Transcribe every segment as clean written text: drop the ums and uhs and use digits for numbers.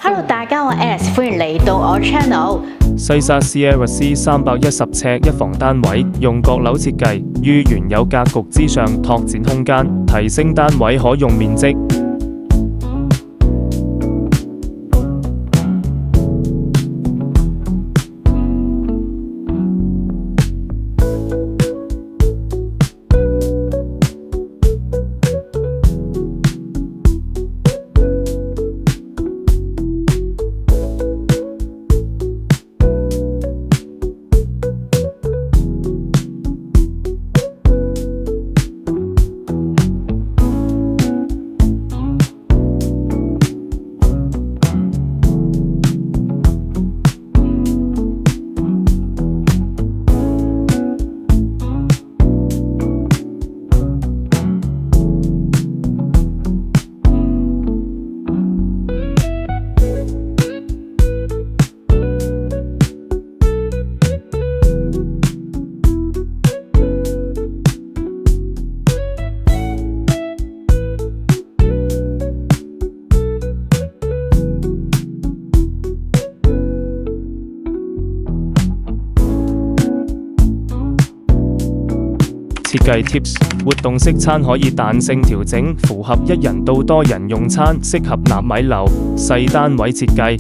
Hello， 大家好，我係 Alice， 歡迎嚟到我 channel。西沙 Sierra C 310尺一房單位，用閣樓設計，於原有格局之上拓展空間，提升單位可用面積。設計 Tips： 活動式餐可以彈性調整，符合1人到多人用餐，適合納米樓、細單位設計。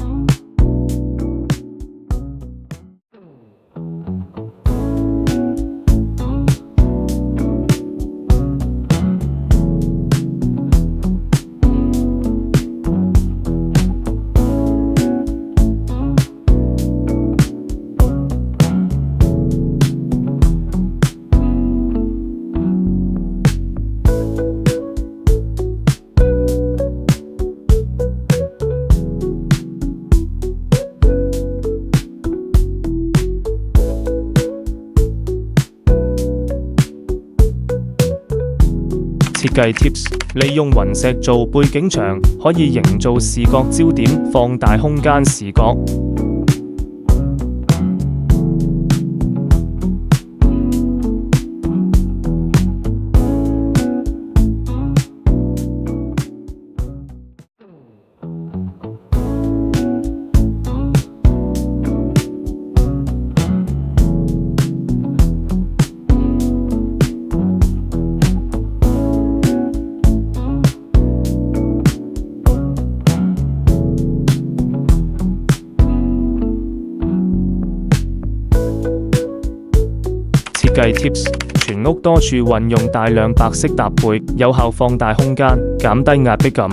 設計 Tips： 利用雲石做背景牆，可以營造視覺焦點，放大空間視覺。設計 Tips： 全屋多處運用大量白色搭配，有效放大空間，減低壓迫感。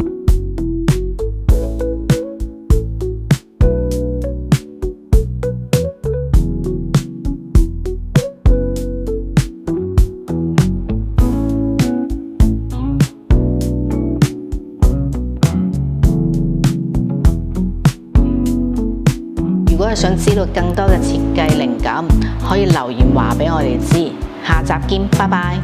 如果係想知道更多嘅設計靈感，可以留言話俾我哋知。下集見，拜拜。